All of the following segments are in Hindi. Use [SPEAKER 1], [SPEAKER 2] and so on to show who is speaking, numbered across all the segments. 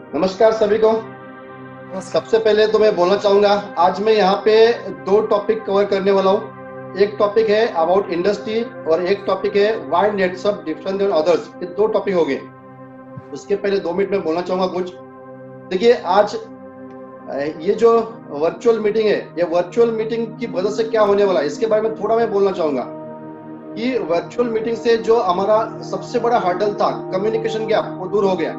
[SPEAKER 1] नमस्कार सभी को।
[SPEAKER 2] नमस्कार।
[SPEAKER 1] सबसे पहले तो मैं बोलना चाहूंगा, आज मैं यहाँ पे दो टॉपिक कवर करने वाला हूँ। एक टॉपिक है अबाउट इंडस्ट्री और एक टॉपिक है व्हाई नेटसप डिफरेंट देन अदर्स। ये दो टॉपिक हो गए। उसके पहले 2 मिनट में बोलना चाहूंगा कुछ। देखिए, आज ये जो वर्चुअल मीटिंग है, ये वर्चुअल मीटिंग की वजह से क्या होने वाला है इसके बारे में थोड़ा मैं बोलना चाहूंगा कि वर्चुअल मीटिंग से जो हमारा सबसे बड़ा हर्डल था, कम्युनिकेशन गैप, वो दूर हो गया।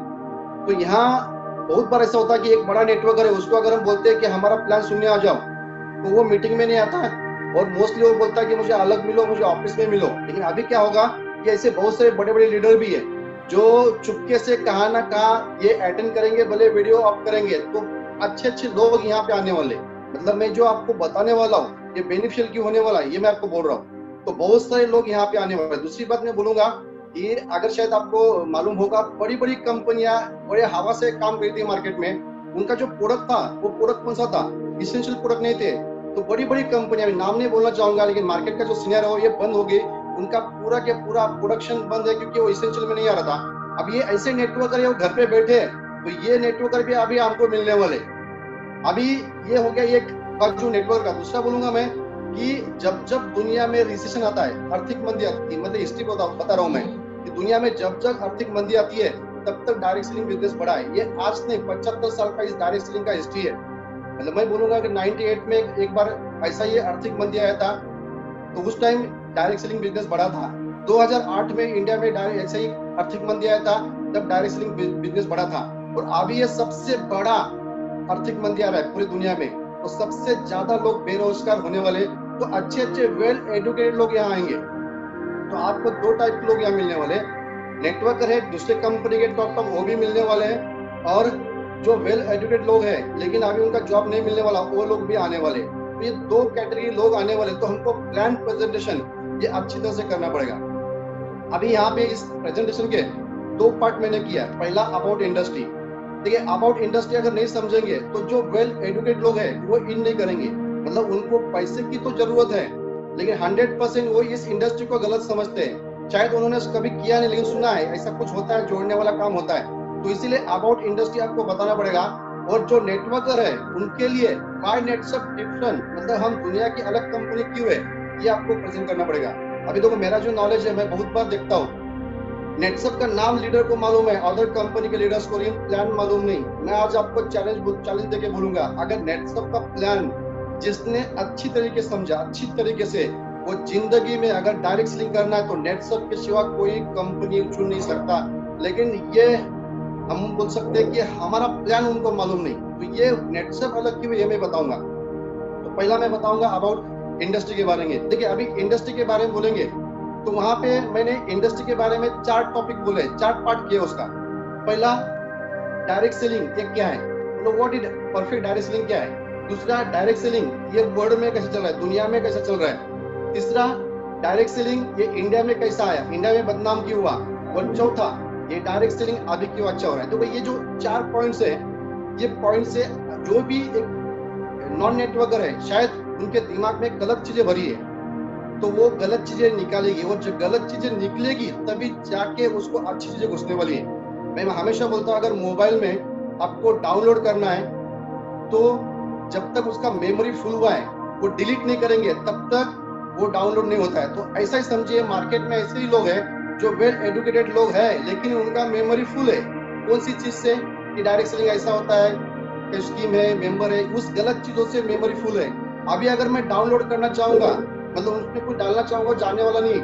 [SPEAKER 1] तो यहाँ बहुत बार ऐसा होता है कि एक बड़ा नेटवर्कर है, उसको अगर हम बोलते हैं कि हमारा प्लान सुनने आ जाओ, तो वो मीटिंग में नहीं आता है और मोस्टली वो बोलता है कि मुझे अलग मिलो, मुझे ऑफिस में मिलो। लेकिन अभी क्या होगा कि ऐसे बहुत सारे बड़े बड़े लीडर भी है जो चुपके से कहा ना कहा ये अटेंड करेंगे, भले वीडियो ऑफ करेंगे। तो अच्छे अच्छे लोग यहाँ पे आने वाले, मतलब मैं जो आपको बताने वाला हूँ ये बेनिफिशियल क्यों होने वाला है, ये मैं आपको बोल रहा हूँ। तो बहुत सारे लोग यहाँ पे आने वाले। दूसरी बात मैं बोलूंगा कि अगर शायद आपको मालूम होगा, बड़ी बड़ी कंपनियां बड़े हवा से काम करती है मार्केट में। उनका जो प्रोडक्ट था, वो प्रोडक्ट कौन सा था? इसेंशियल प्रोडक्ट नहीं थे। तो बड़ी बड़ी कंपनियां, नाम नहीं बोलना चाहूंगा, लेकिन मार्केट का जो सीनियर है ये बंद हो गई। उनका पूरा के पूरा प्रोडक्शन बंद है क्योंकि वो इसेंशियल में नहीं आ रहा था। अब ये ऐसे नेटवर्कर है, वो घर पे बैठे हैं, तो ये नेटवर्कर भी अभी हमको मिलने वाले। अभी ये हो गया एक बाजू नेटवर्क का। दूसरा बोलूंगा मैं कि जब जब दुनिया में रिसेशन आता है, आर्थिक मंदी आती है, मतलब हिस्ट्री बता रहा हूं मैं कि दुनिया में जब जब आर्थिक मंदी आती है तब तक डायरेक्ट सेलिंग बिजनेस बढ़ा है। ये आज नहीं, 75 साल का इस डायरेक्ट सेलिंग का हिस्ट्री है। मतलब मैं बोलूंगा कि 98 में एक बार ऐसा ही आर्थिक मंदी आया था, तो उस टाइम डायरेक्ट सेलिंग बिजनेस बढ़ा था। 2008 में इंडिया में डायरेक्ट ऐसा ही आर्थिक मंदी आया था, तब डायरेक्ट सेलिंग बिजनेस बढ़ा था। और अभी ये सबसे बड़ा आर्थिक मंदी आ रहा है पूरी दुनिया में, तो सबसे ज्यादा लोग बेरोजगार होने वाले। तो अच्छे अच्छे वेल एजुकेटेड लोग यहाँ आएंगे। तो आपको दो टाइप के लोग यहाँ मिलने वाले। नेटवर्कर है, दूसरे कंपनी के टॉप टॉप, वो भी मिलने वाले हैं। और जो वेल एजुकेटेड लोग हैं लेकिन अभी उनका जॉब नहीं मिलने वाला, वो लोग भी आने वाले। तो ये दो कैटेगरी लोग आने वाले। तो हमको प्लान प्रेजेंटेशन ये अच्छी तरह से करना पड़ेगा। अभी यहाँ पे इस प्रेजेंटेशन के दो पार्ट मैंने किया है। पहला अबाउट इंडस्ट्री। देखिए, अबाउट इंडस्ट्री अगर नहीं समझेंगे तो जो वेल एजुकेटेड लोग हैं वो इन नहीं करेंगे। मतलब उनको पैसे की तो जरूरत है, लेकिन 100% वो इस इंडस्ट्री को गलत समझते हैं। शायद उन्होंने कभी किया नहीं, लेकिन सुना है ऐसा कुछ होता है, जोड़ने वाला काम होता है। तो इसीलिए अबाउट इंडस्ट्री आपको बताना पड़ेगा। और जो नेटवर्कर है उनके लिए व्हाई नेटसप डिफरेंट, मतलब हम दुनिया की अलग कंपनी क्यों है, ये आपको प्रेजेंट करना पड़ेगा। अभी देखो, मेरा जो नॉलेज है, मैं बहुत बार देखता हूँ नेटसप का नाम लीडर को मालूम है, अदर कंपनी के लीडर्स को प्लान मालूम नहीं। मैं आज आपको चैलेंज देके बोलूंगा, अगर नेटसप का प्लान जिसने अच्छी तरीके से समझा, अच्छी तरीके से, वो जिंदगी में अगर डायरेक्ट सेलिंग करना है तो नेटसप के सिवा कोई कंपनी चुन नहीं सकता। लेकिन ये हम बोल सकते हैं कि हमारा प्लान उनको मालूम नहीं। तो ये नेटसप अलग क्यों, ये मैं बताऊंगा। तो पहला मैं बताऊंगा अबाउट इंडस्ट्री के बारे में। देखिए, अभी इंडस्ट्री के बारे में बोलेंगे तो वहां पे मैंने इंडस्ट्री के बारे में 4 टॉपिक बोले, 4 पार्ट किए उसका। पहला, डायरेक्ट सेलिंग ये क्या है, मतलब what is perfect direct selling क्या है। दूसरा, डायरेक्ट सेलिंग ये वर्ल्ड में कैसे चल रहा है, दुनिया में कैसे चल रहा है। तीसरा, डायरेक्ट सेलिंग ये इंडिया में कैसा आया, इंडिया में बदनाम क्यों हुआ। और चौथा, ये डायरेक्ट सेलिंग अभी क्यों अच्छा हो रहा है। तो भाई ये जो 4 पॉइंट्स है, ये पॉइंट से जो भी एक नॉन नेटवर्कर है शायद उनके दिमाग में गलत चीजें भरी है, तो वो गलत चीजें निकालेगी। और जब गलत चीजें निकलेगी तभी जाके उसको अच्छी चीजें घुसने वाली है। मैं हमेशा बोलता हूँ, अगर मोबाइल में आपको डाउनलोड करना है तो जब तक उसका मेमोरी फुल हुआ है वो डिलीट नहीं करेंगे तब तक वो डाउनलोड नहीं होता है। तो ऐसा ही समझिए, मार्केट में ऐसे ही लोग हैं जो वेल एजुकेटेड लोग हैं लेकिन उनका मेमोरी फुल है। कौन सी चीज से कि डायरेक्ट सेलिंग ऐसा होता है, स्कीम है, मेंबर है, उस गलत चीजों से मेमोरी फुल है। अभी अगर मैं डाउनलोड करना चाहूंगा, मतलब उसमें कुछ डालना चाहूंगा, जाने वाला नहीं,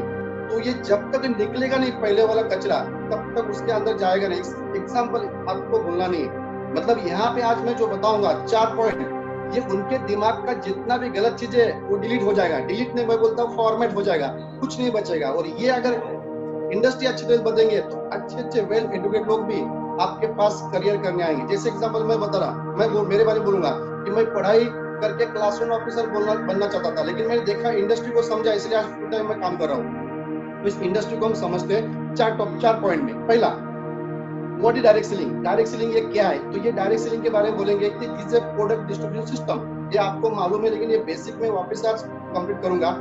[SPEAKER 1] तो ये जब तक निकलेगा नहीं पहले वाला कचरा, तब तक उसके अंदर जाएगा नहीं। एग्जाम्पल आपको भूलना नहीं। मतलब यहाँ पे आज मैं जो बताऊंगा 4 पॉइंट, ये उनके दिमाग का जितना भी गलत चीज है वो डिलीट हो जाएगा। डिलीट नहीं, मैं बोलता हूँ फॉर्मेट हो जाएगा, कुछ नहीं बचेगा। और ये अगर इंडस्ट्री अच्छी तरह बदलेंगे तो अच्छे अच्छे वेल एजुकेटेड लोग भी आपके पास करियर करने आएंगे। जैसे एग्जाम्पल मैं बता रहा, मैं मेरे बारे में बोलूंगा कि मैं पढ़ाई करके क्लास 1 ऑफिसर बनना चाहता था, लेकिन मैंने देखा, इंडस्ट्री को समझा, इसलिए आज फुल टाइम में काम कर रहा हूँ। तो इस इंडस्ट्री को हम समझते हैं 4 पॉइंट में। पहला, what is direct selling. Direct selling ये क्या है, तो ये डायरेक्ट सेलिंग के बारे में बोलेंगे कि this is product distribution system. ये आपको मालूम है लेकिन ये बेसिक में वापस आज कंप्लीट करूंगा।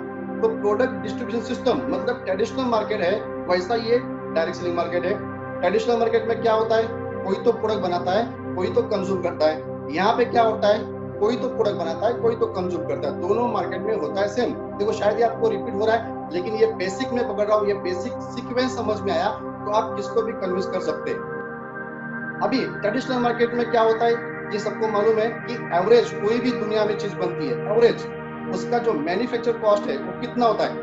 [SPEAKER 1] तो प्रोडक्ट डिस्ट्रीब्यूशन सिस्टम मतलब ट्रेडिशनल मार्केट है, वैसा ये डायरेक्ट सेलिंग मार्केट है। ट्रेडिशनल मार्केट में क्या होता है, कोई तो प्रोडक्ट बनाता है, कोई तो कंज्यूम करता है। यहाँ पे क्या होता है, कोई तो प्रोडक्ट बनाता है, कोई तो कंज्यूम करता है, दोनों मार्केट में होता है सेम। देखो शायद ये आपको रिपीट हो रहा है, लेकिन ये बेसिक में पकड़ रहा हूँ, ये बेसिक सीक्वेंस समझ में आया तो आप किसको भी कन्विंस कर सकते हैं। अभी ट्रेडिशनल मार्केट में क्या होता है, ये सबको मालूम है कि एवरेज कोई भी दुनिया में चीज बनती है, एवरेज उसका जो मैन्युफैक्चर कॉस्ट है वो कितना होता है,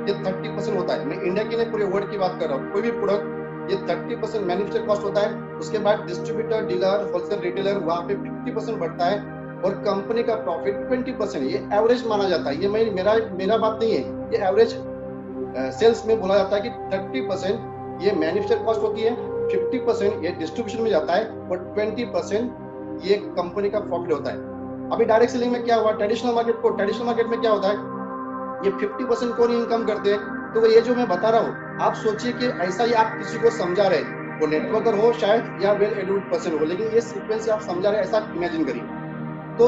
[SPEAKER 1] ये 30% होता है। मैं इंडिया की नहीं पूरे वर्ल्ड की बात कर रहा हूँ। कोई भी प्रोडक्ट ये 30% मैन्युफैक्चर कॉस्ट होता है, उसके बाद डिस्ट्रीब्यूटर, डीलर, होलसेल रिटेलर वहां पे 50% बढ़ता है और कंपनी का प्रॉफिट 20%। ये एवरेज माना जाता है, ये मेरा बात नहीं है, ये एवरेज सेल्स में बोला जाता है कि 30% ये मैन्युफैक्चर कॉस्ट होती है, 50% ये डिस्ट्रीब्यूशन में जाता है और 20% ये कंपनी का प्रॉफिट होता है। अभी डायरेक्ट सेलिंग में क्या हुआ, ट्रेडिशनल मार्केट में क्या होता है, ये 50% कौन इनकम करते हैं। तो ये जो मैं बता रहा हूँ, आप सोचिए कि ऐसा ही आप किसी को समझा रहे, वो नेटवर्कर हो शायद या वेल एजुकेटेड पर्सन हो, लेकिन ये सीक्वेंस से आप समझा रहे, ऐसा इमेजिन करिए। तो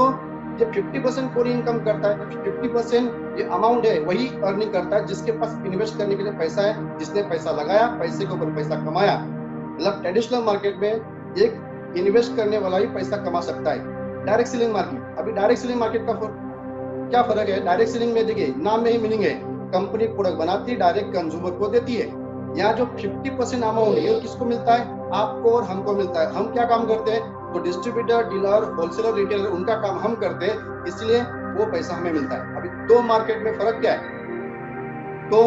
[SPEAKER 1] ये 50% कौन इनकम करता है, 50% ये अमाउंट है वही अर्निंग करता है जिसके पास इन्वेस्ट करने के लिए पैसा है, जिसने पैसा लगाया, पैसे के ऊपर पैसा कमाया। मतलब ट्रेडिशनल मार्केट में एक इन्वेस्ट करने वाला ही पैसा कमा सकता है। डायरेक्ट सेलिंग मार्केट, अभी डायरेक्ट सेलिंग मार्केट का क्या फर्क है, डायरेक्ट सेलिंग में देखिए नाम में ही मीनिंग है, कंपनी प्रोडक्ट बनाती है, डायरेक्ट कंज्यूमर को देती है। यहाँ जो 50% अमाउंट है किसको मिलता है, आपको और हमको मिलता है। हम क्या काम करते हैं, तो डिस्ट्रीब्यूटर, डीलर, होलसेलर, रिटेलर, उनका काम हम करते हैं, इसलिए वो पैसा हमें मिलता है। अभी दो मार्केट में फर्क क्या है, तो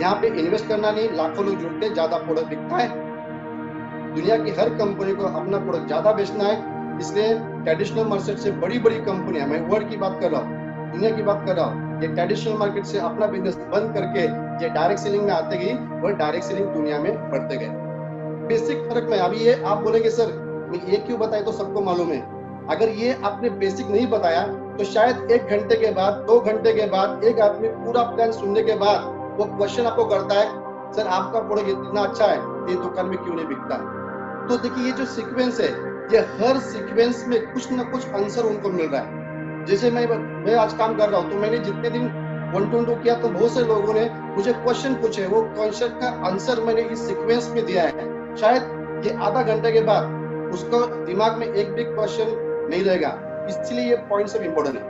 [SPEAKER 1] यहाँ पे इन्वेस्ट करना नहीं, लाखों लोग जुड़ते हैं, ज्यादा प्रोडक्ट बिकता है, दुनिया की हर कंपनी को अपना प्रोडक्ट ज्यादा बेचना है, इसलिए ट्रेडिशनल मार्केट से बड़ी कंपनियां, मैं वर्ल्ड की बात कर रहा हूँ, दुनिया की बात कर रहा हूँ, ये ट्रेडिशनल मार्केट से अपना बिजनेस बंद करके ये डायरेक्ट सेलिंग में आते गई और डायरेक्ट सेलिंग दुनिया में बढ़ते गए। बेसिक फर्क में अभी ये आप बोलेंगे सर मैं ये क्यों बताया, तो सबको मालूम है। अगर ये आपने बेसिक नहीं बताया तो शायद 1 घंटे के बाद, 2 घंटे के बाद एक आदमी पूरा प्लान सुनने के बाद वो क्वेश्चन आपको करता है, सर आपका प्रोडक्ट इतना अच्छा है, ये दुकान में क्यों नहीं बिकता। तो देखिए ये जो सीक्वेंस है, ये हर सीक्वेंस में कुछ ना कुछ आंसर उनको मिल रहा है। जैसे मैं आज काम कर रहा हूँ, तो मैंने जितने दिन 1 to 2 किया तो बहुत से लोगों ने मुझे क्वेश्चन पूछे, वो क्वेश्चन का आंसर मैंने इस सीक्वेंस में दिया है। शायद ये आधा घंटे के बाद उसको दिमाग में एक भी क्वेश्चन नहीं रहेगा, इसलिए ये पॉइंट सब इम्पोर्टेंट है।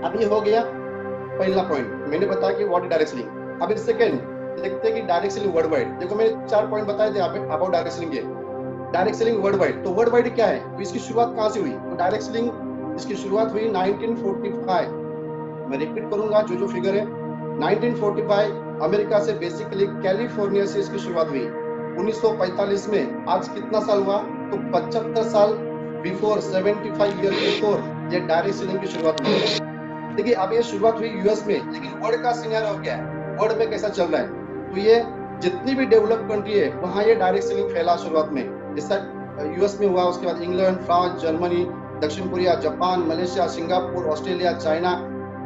[SPEAKER 1] अब ये हो गया पहला पॉइंट, मैंने बताया कि व्हाट इज डायरेक्ट सेलिंग। अब सेकंड देखते हैं कि डायरेक्ट सेलिंग वर्ल्ड वाइड। देखो मैंने 4 पॉइंट बताए थे अबाउट डायरेक्ट सेलिंग के। डायरेक्ट सेलिंग वर्ल्ड वाइड, तो वर्ल्ड वाइड क्या है, तो इसकी शुरुआत कहाँ से हुई, तो डायरेक्ट सेलिंग इसकी शुरुआत हुई 1945। मैं रिपीट करूंगा जो फिगर है, 1945 अमेरिका से, बेसिकली कैलिफोर्निया से इसकी शुरुआत हुई। 1945 में आज कितना साल हुआ, तो 75 साल बिफोर, 75 ईयर बिफोर ये डायरेक्ट सेलिंग की शुरुआत हुई। देखिए अब ये शुरुआत हुई यूएस में, लेकिन वर्ल्ड का सिनेरियो क्या है, वर्ल्ड में कैसा चल रहा है, तो ये जितनी भी डेवलप कंट्री है वहां ये डायरेक्ट सेलिंग फैला शुरुआत में। जैसा यूएस में हुआ, उसके बाद इंग्लैंड, फ्रांस, जर्मनी, दक्षिण Korea, Japan, Malaysia, Singapore, Australia, China,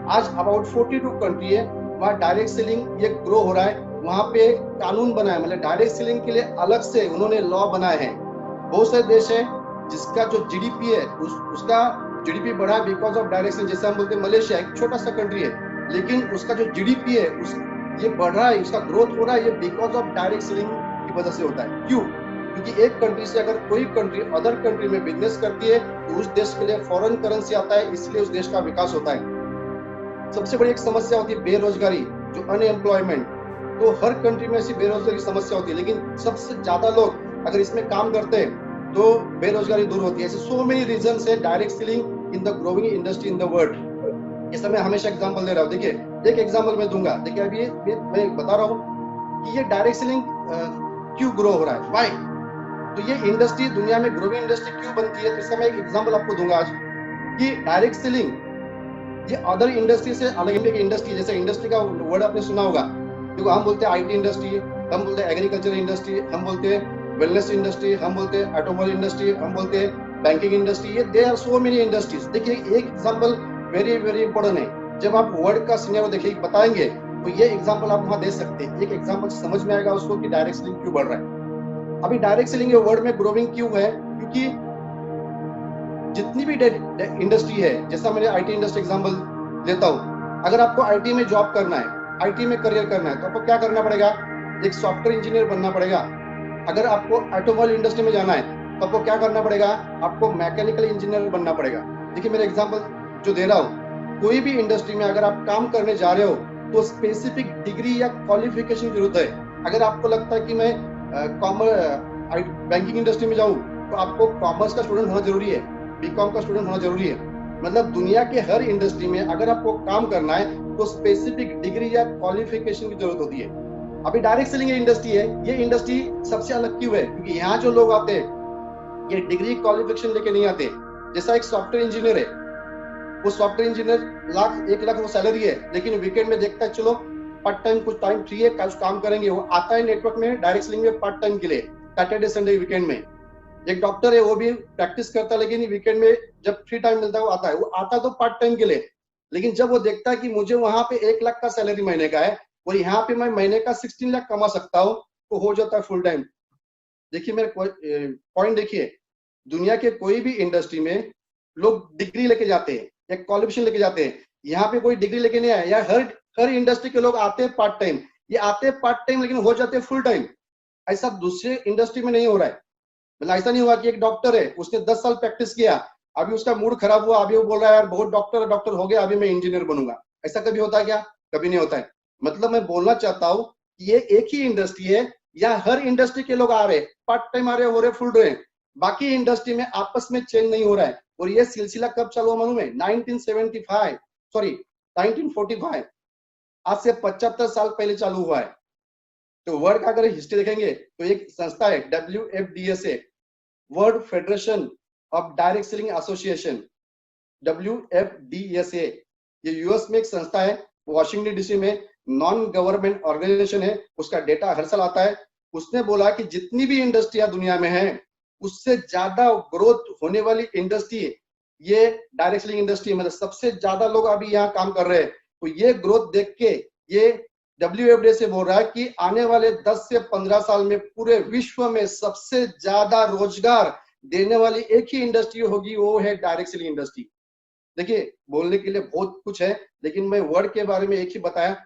[SPEAKER 1] आज अबाउट 42 कंट्री है वहाँ डायरेक्ट सेलिंग ये ग्रो हो रहा है। वहाँ पे कानून बना है, मतलब डायरेक्ट सेलिंग के लिए अलग से उन्होंने लॉ बनाए हैं। बहुत से देश है जिसका जो जीडीपी है उसका जीडीपी बढ़ा है बिकॉज ऑफ डायरेक्ट सेलिंग। जैसे हम बोलते हैं मलेशिया एक छोटा सा कंट्री है, लेकिन उसका जो जीडीपी है ये बढ़ रहा है, उसका ग्रोथ हो रहा है, ये बिकॉज ऑफ डायरेक्ट सेलिंग की वजह से होता है। क्यों, क्योंकि एक कंट्री से अगर कोई कंट्री अदर कंट्री में बिजनेस करती है तो उस देश के लिए फॉरेन करेंसी आता है, इसलिए उस देश का विकास होता है। सबसे बड़ी एक समस्या होती है बेरोजगारी, जो अनएम्प्लॉयमेंट, तो हर कंट्री में ऐसी बेरोजगारी समस्या होती है, लेकिन सबसे ज्यादा लोग अगर इसमें काम करते हैं तो बेरोजगारी दूर होती है। ऐसे सो मेनी रीजंस है direct selling in the growing industry in the world. इस समय हमेशा एग्जांपल दे रहा हूँ, देखिए एक एग्जांपल मैं दूंगा। देखिए अभी मैं बता रहा हूँ कि ये डायरेक्ट सेलिंग क्यों ग्रो हो रहा है, व्हाई, तो ये इंडस्ट्री दुनिया में ग्रोइंग इंडस्ट्री क्यों बनती है। तो इसका मैं एक एग्जांपल आपको दूंगा आज कि डायरेक्ट सेलिंग ये अदर इंडस्ट्री से अलग इंडस्ट्री, जैसे इंडस्ट्री का वर्ड आपने सुना होगा, देखो हम बोलते हैं आईटी इंडस्ट्री, हम बोलते हैं एग्रीकल्चर इंडस्ट्री, हम बोलते हैं वेलनेस इंडस्ट्री, हम बोलते हैं ऑटोमोबाइल इंडस्ट्री, हम बोलते हैं बैंकिंग इंडस्ट्री, ये there are so many industries. देखिए एक एग्जांपल वेरी वेरी इंपॉर्टेंट है, जब आप वर्ल्ड का सिनेरियो देखिए बताएंगे तो ये एग्जांपल आप वहां दे सकते हैं, एक एग्जांपल समझ में आएगा उसको कि डायरेक्ट सेलिंग क्यों बढ़ रहा है। अभी डायरेक्ट सेलिंग वर्ल्ड में ग्रोइंग क्यों है, क्योंकि जितनी भी इंडस्ट्री है, जैसा मैंने आईटी इंडस्ट्री एग्जांपल देता हूं, अगर आपको आईटी में जॉब करना है, आईटी में करियर करना है, तो आपको क्या करना पड़ेगा, एक सॉफ्टवेयर इंजीनियर बनना पड़ेगा। अगर आपको ऑटोमोबाइल इंडस्ट्री में जाना है तो आपको क्या करना पड़ेगा, आपको मैकेनिकल इंजीनियर बनना पड़ेगा। देखिए मेरे एग्जांपल जो दे रहा हूँ, कोई भी इंडस्ट्री में अगर आप काम करने जा रहे हो तो स्पेसिफिक डिग्री या क्वालिफिकेशन की जरूरत है। अगर आपको लगता है कि मैं बैंकिंग इंडस्ट्री में जाऊं तो आपको कॉमर्स का स्टूडेंट होना जरूरी है, बीकॉम का स्टूडेंट होना जरूरी है। मतलब दुनिया के हर इंडस्ट्री में अगर आपको काम करना है तो स्पेसिफिक डिग्री या क्वालिफिकेशन की जरूरत होती है। अभी डायरेक्ट सेलिंग इंडस्ट्री है, ये इंडस्ट्री सबसे अलग क्यों है, क्योंकि यहाँ जो लोग आते हैं ये डिग्री क्वालिफिकेशन लेके नहीं आते। जैसा एक सॉफ्टवेयर इंजीनियर है, वो सॉफ्टवेयर इंजीनियर 1 लाख वो सैलरी है, लेकिन वीकेंड में देखता है चलो पार्ट टाइम कुछ टाइम फ्री है कुछ काम करेंगे, वो आता है नेटवर्क में डायरेक्ट सेलिंग में पार्ट टाइम के लिए, सैटरडे संडे वीकेंड में। एक डॉक्टर है वो भी प्रैक्टिस करता है, लेकिन वीकेंड में जब फ्री टाइम मिलता है वो आता है तो पार्ट टाइम के लिए। लेकिन जब वो देखता है कि मुझे वहां पे 1 लाख का सैलरी महीने का है और यहाँ पे मैं महीने का 16 लाख कमा सकता हूँ, तो हो जाता है फुल टाइम। देखिए मेरे पॉइंट देखिए, दुनिया के कोई भी इंडस्ट्री में लोग डिग्री लेके जाते हैं या क्वालिफिकेशन लेके जाते हैं, यहाँ पे कोई डिग्री लेके नहीं आया। या हर इंडस्ट्री के लोग आते हैं पार्ट टाइम, ये आते हैं पार्ट टाइम लेकिन हो जाते हैं फुल टाइम। ऐसा दूसरे इंडस्ट्री में नहीं हो रहा है। मतलब ऐसा नहीं हुआ कि एक डॉक्टर है उसने 10 साल प्रैक्टिस किया, अभी उसका मूड खराब हुआ, अभी वो बोल रहा है यार बहुत डॉक्टर हो गया, अभी मैं इंजीनियर बनूंगा। ऐसा कभी होता है क्या? कभी नहीं होता है। मतलब मैं बोलना चाहता हूँ कि ये एक ही इंडस्ट्री है, या हर इंडस्ट्री के लोग आ रहे पार्ट टाइम आ रहे हो रहे फुल रहे, बाकी इंडस्ट्री में आपस में चेंज नहीं हो रहा है। और ये सिलसिला कब चालू हुआ मालूम है? 1945 आज से 75 साल पहले चालू हुआ है। तो वर्ल्ड का अगर हिस्ट्री देखेंगे तो एक संस्था है WFDSA, world federation of direct selling association, WFDSA। ये यूएस में एक संस्था है, वॉशिंगटन डीसी में नॉन गवर्नमेंट ऑर्गेनाइजेशन है, उसका डेटा हर साल आता है। उसने बोला कि जितनी भी इंडस्ट्रियां दुनिया में है उससे ज्यादा ग्रोथ होने वाली इंडस्ट्री ये डायरेक्ट सेलिंग इंडस्ट्री, मतलब सबसे ज्यादा लोग अभी यहाँ काम कर रहे हैं। तो ये ग्रोथ देख के ये WFDA से बोल रहा है कि आने वाले 10 से 15 साल में पूरे विश्व में सबसे ज्यादा रोजगार देने वाली एक ही इंडस्ट्री होगी, वो है डायरेक्ट सेलिंग इंडस्ट्री। देखिए बोलने के लिए बहुत कुछ है, लेकिन मैं वर्ड के बारे में एक ही बताया,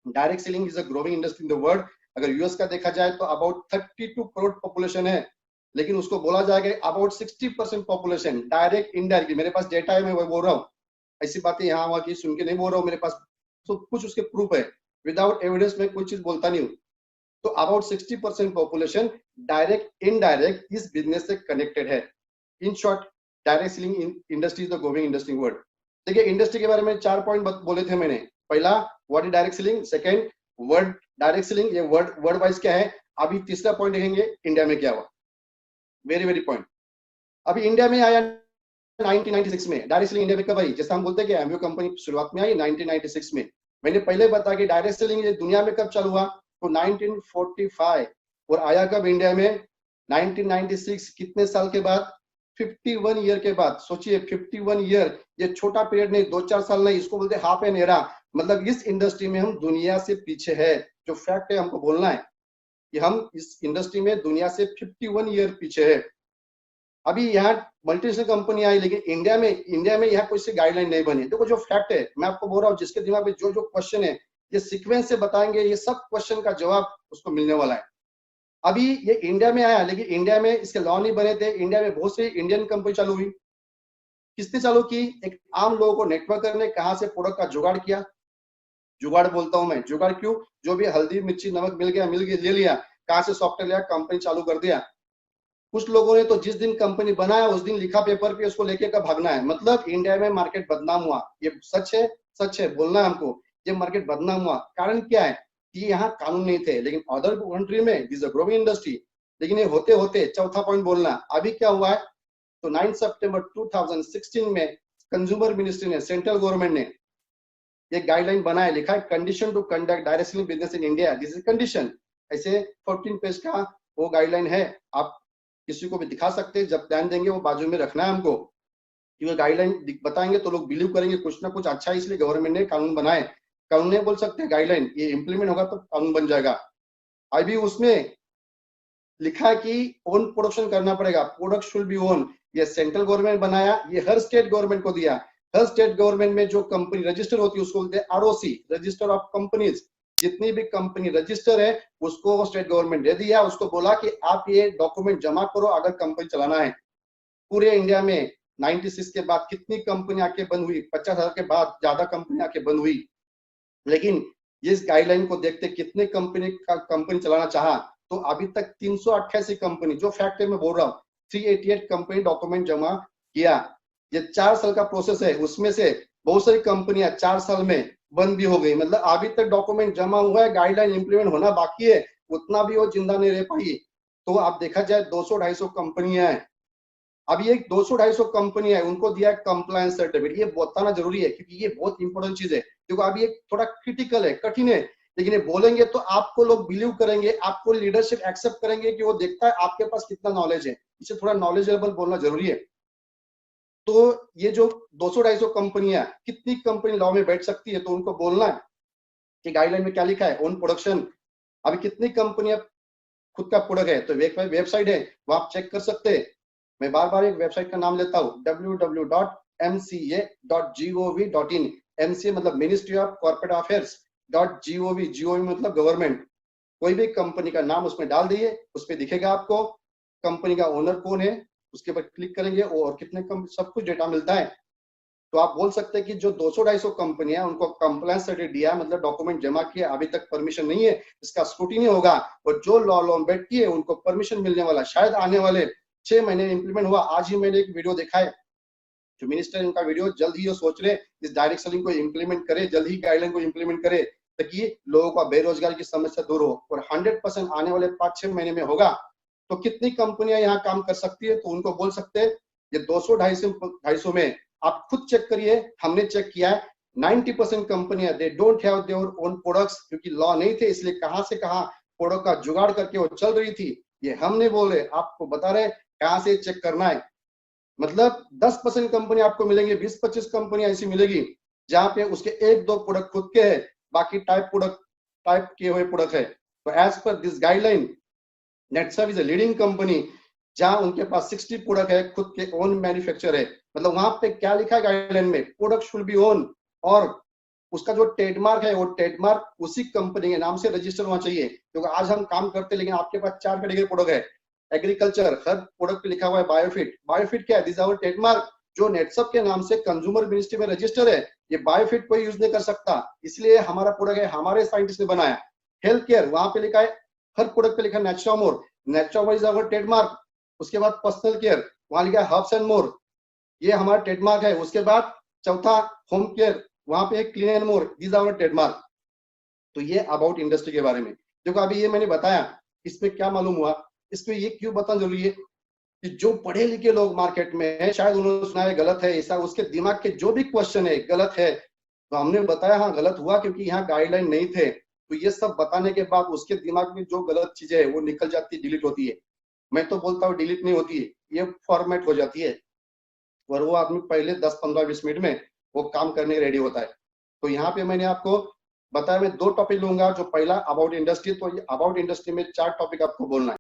[SPEAKER 1] direct selling is a growing industry in the world. अगर यूएस का देखा जाए तो अबाउट 32 करोड़ पॉपुलेशन है, लेकिन उसको बोला जाएगा अबाउट 60% पॉपुलेशन डायरेक्ट इनडायरेक्ट। मेरे पास डेटा है, मैं वो बोल रहा हूँ, ऐसी बातें यहाँ वहां की सुन के नहीं बोल रहा हूँ, मेरे पास तो कुछ उसके प्रूफ है। विदाउट एविडेंस में कोई चीज बोलता नहीं हूँ। तो अबाउट 60% पॉपुलेशन डायरेक्ट इनडायरेक्ट इस बिजनेस से कनेक्टेड है। In short direct selling industry is the growing industry world. देखिए इंडस्ट्री के बारे में 4 पॉइंट बोले थे मैंने। पहला what is direct selling, second word direct selling, ये वर्ड वाइज क्या है। अभी तीसरा पॉइंट देखेंगे इंडिया में क्या हुआ, वेरी पॉइंट। अभी इंडिया में आया 1996 में। डायरेक्ट सेलिंग इंडिया में कब आई? जैसे हम बोलते हैं कि एमयू कंपनी शुरुआत में आई 1996 में। मैंने पहले बताया कि डायरेक्ट सेलिंग दुनिया में कब चालू हुआ, तो 1945। और आया कब इंडिया में? 1996। कितने साल के बाद? 51 ईयर के बाद। सोचिए 51 ईयर, ये छोटा पीरियड नहीं, 2-4 साल नहीं, इसको बोलते हाफ एन एरा। मतलब इस इंडस्ट्री में हम दुनिया से पीछे है। जो फैक्ट है हमको बोलना है कि हम इस इंडस्ट्री में दुनिया से 51 ईयर पीछे है। अभी यहाँ मल्टीनेशनल कंपनी आई, लेकिन इंडिया में यहाँ कोई सी गाइडलाइन नहीं बनी। देखो जो फैक्ट है मैं आपको बोल रहा हूँ, जिसके दिमाग में जो जो क्वेश्चन है ये सीक्वेंस से बताएंगे, ये सब क्वेश्चन का जवाब उसको मिलने वाला है। अभी ये इंडिया में आया, लेकिन इंडिया में इसके लॉ नहीं बने थे। इंडिया में बहुत सी इंडियन कंपनी चालू हुई। किसने चालू की? एक आम लोगों को नेटवर्क करने, कहाँ से प्रोडक्ट का जुगाड़ किया। जुगाड़ बोलता हूं मैं, जुगाड़ क्यों? जो भी हल्दी मिर्ची नमक मिल गया ले लिया, कहाँ से सॉफ्टवेयर लिया, कंपनी चालू कर दिया। कुछ लोगों ने तो जिस दिन कंपनी बनाया उस दिन लिखा पेपर पे, उसको लेके कब भागना है। मतलब इंडिया में मार्केट बदनाम हुआ। ये सच है, बोलना है हमको, ये मार्केट बदनाम हुआ। कारण क्या है कि यहाँ कानून नहीं थे, लेकिन अदर कंट्री में दिस अ ग्रोइंग इंडस्ट्री। लेकिन ये होते होते, चौथा पॉइंट बोलना, अभी क्या हुआ है, तो 9 सितंबर 2016 में कंज्यूमर मिनिस्ट्री ने, सेंट्रल गवर्नमेंट ने ये गाइडलाइन बनाया, लिखा है condition to conduct direct selling business in India, this is condition. ऐसे 14 पेज का वो गाइडलाइन है, आप किसी को भी दिखा सकते हैं, जब ध्यान देंगे वो बाजू में रखना है हमको, कि गाइडलाइन बताएंगे तो लोग बिलीव करेंगे कुछ ना कुछ अच्छा है, इसलिए गवर्नमेंट ने कानून बनाए। कानून नहीं बोल सकते, गाइडलाइन, ये इंप्लीमेंट होगा तो कानून बन जाएगा। अभी उसमें लिखा है कि ओन प्रोडक्शन करना पड़ेगा, प्रोडक्ट शुड बी ओन। ये सेंट्रल गवर्नमेंट बनाया, ये हर स्टेट गवर्नमेंट को दिया। हर स्टेट गवर्नमेंट में जो कंपनी रजिस्टर होती है उसको बोलते हैं ROC, रजिस्टर ऑफ कंपनीज। जितनी भी कंपनी रजिस्टर है उसको स्टेट गवर्नमेंट दे दिया, उसको बोला कि आप ये डॉक्यूमेंट जमा करो अगर कंपनी चलाना है। पूरे इंडिया में 96 के बाद कितनी कंपनी आके बंद हुई, 50,000 के बाद ज्यादा कंपनी आके बंद हुई, लेकिन इस गाइडलाइन को देखते कितने कंपनी चलाना चाहा तो अभी तक 388 कंपनी, जो फैक्ट है मैं बोल रहा हूँ, 388 कंपनी डॉक्यूमेंट जमा किया। ये 4 साल का प्रोसेस है, उसमें से बहुत सारी कंपनियां 4 साल में बंद भी हो गई। मतलब अभी तक डॉक्यूमेंट जमा हुआ है, गाइडलाइन इंप्लीमेंट होना बाकी है, उतना भी वो जिंदा नहीं रह पाई। तो आप देखा जाए 200-250 कंपनियां हैं, अभी एक 200-250 कंपनी है, उनको दिया है कंप्लायंस सर्टिफिकेट। ये बताना जरूरी है क्योंकि ये बहुत इंपॉर्टेंट चीज है, क्योंकि अभी एक थोड़ा क्रिटिकल है, कठिन है, लेकिन ये बोलेंगे तो आपको लोग बिलीव करेंगे, आपको लीडरशिप एक्सेप्ट करेंगे कि वो देखता है आपके पास कितना नॉलेज है, इसे थोड़ा नॉलेजेबल बोलना जरूरी है। तो ये जो 200-250 कंपनियां, कितनी कंपनी लॉ में बैठ सकती है, तो उनको बोलना है कि गाइडलाइन में क्या लिखा है, ओन प्रोडक्शन। अभी कितनी कंपनियां खुद का प्रोडक्ट है, तो एक वेबसाइट है, वो आप चेक कर सकते हैं। मैं बार बार एक वेबसाइट का नाम लेता हूँ, www.mca.gov.in। MCA मतलब ministry of corporate affairs .gov मतलब गवर्नमेंट। कोई भी कंपनी का नाम उसमें डाल दिए, उस पर दिखेगा आपको कंपनी का ओनर कौन है, उसके ऊपर क्लिक करेंगे और कितने सब कुछ डेटा मिलता है। तो आप बोल सकते हैं कि जो 200-250 कंपनी है उनको कंप्लायंस सर्टिफिकेट दिया, मतलब डॉक्यूमेंट जमा किया, अभी तक परमिशन नहीं है, इसका स्क्रूटिनी होगा, और जो लॉ बैठती है उनको परमिशन मिलने वाला शायद आने वाले 6 महीने में इंप्लीमेंट हुआ। आज ही मैंने एक वीडियो देखा है, जो मिनिस्टर उनका वीडियो, जल्द ही वो सोच रहे इस डायरेक्ट सेलिंग को इंप्लीमेंट करे, जल्द ही गाइडलाइन को इंप्लीमेंट करे, ताकि लोगों का बेरोजगार की समस्या दूर हो, और 100% आने वाले 5-6 महीने में होगा। तो कितनी कंपनियां यहाँ काम कर सकती है, तो उनको बोल सकते हैं ये 200-250 में आप खुद चेक करिए, हमने चेक किया है 90% कंपनियां they don't have their own products, क्योंकि लॉ नहीं थे इसलिए कहां से कहां प्रोडक्ट का जुगाड़ करके वो चल रही थी। ये हम नहीं बोल रहे, आपको बता रहे कहां से चेक करना है। मतलब 10% कंपनी आपको मिलेंगे, 20-25 कंपनी ऐसी मिलेगी जहां पे उसके 1-2 प्रोडक्ट खुद के है, बाकी टाइप किए हुए प्रोडक्ट है। तो as per this guideline Netserv is a leading company जहां उनके पास 60 प्रोडक्ट है, खुद के ओन मैन्युफैक्चर है। मतलब वहां पे क्या लिखा है गाइडलाइन में, प्रोडक्ट शुड बी ओन, और उसका जो ट्रेडमार्क है वो ट्रेडमार्क उसी कंपनी के नाम से रजिस्टर होना चाहिए। क्योंकि आज हम काम करते हैं लेकिन आपके पास 4 कैटेगरी प्रोडक्ट है, एग्रीकल्चर, हर प्रोडक्ट पे लिखा हुआ है बायोफिट। बायोफिट क्या है, दिस आवर ट्रेडमार्क, जो नेटसर्व के नाम से कंज्यूमर मिनिस्ट्री में रजिस्टर है। ये बायोफिट कोई यूज नहीं कर सकता, इसलिए हमारा प्रोडक्ट है, हमारे साइंटिस्ट ने बनाया। हेल्थ केयर, वहां पे लिखा है, हर प्रोडक्ट पे लिखा है Naturamore, Naturamore is our trademark. उसके बाद पर्सनल केयर, वहां लिखा है हर्ब्स एंड मोर, ये हमारा ट्रेडमार्क है। उसके बाद चौथा होम केयर, वहां पे clean and more, this our trademark. तो ये अबाउट इंडस्ट्री के बारे में। देखो अभी ये मैंने बताया, इसमें क्या मालूम हुआ, इसमें ये क्यों बताना जरूरी है कि जो पढ़े लिखे लोग मार्केट में है, शायद उन्होंने सुना है गलत है, ऐसा उसके दिमाग के जो भी क्वेश्चन है गलत है, तो हमने बताया हाँ गलत हुआ क्योंकि यहाँ गाइडलाइन नहीं थे। तो ये सब बताने के बाद उसके दिमाग में जो गलत चीजें है वो निकल जाती है, डिलीट होती है। मैं तो बोलता हूँ डिलीट नहीं होती है, ये फॉर्मेट हो जाती है, और वो आदमी पहले 10-15-20 मिनट में वो काम करने रेडी होता है। तो यहाँ पे मैंने आपको बताया, मैं 2 टॉपिक लूंगा। जो पहला अबाउट इंडस्ट्री, तो अबाउट इंडस्ट्री में 4 टॉपिक आपको बोलना है।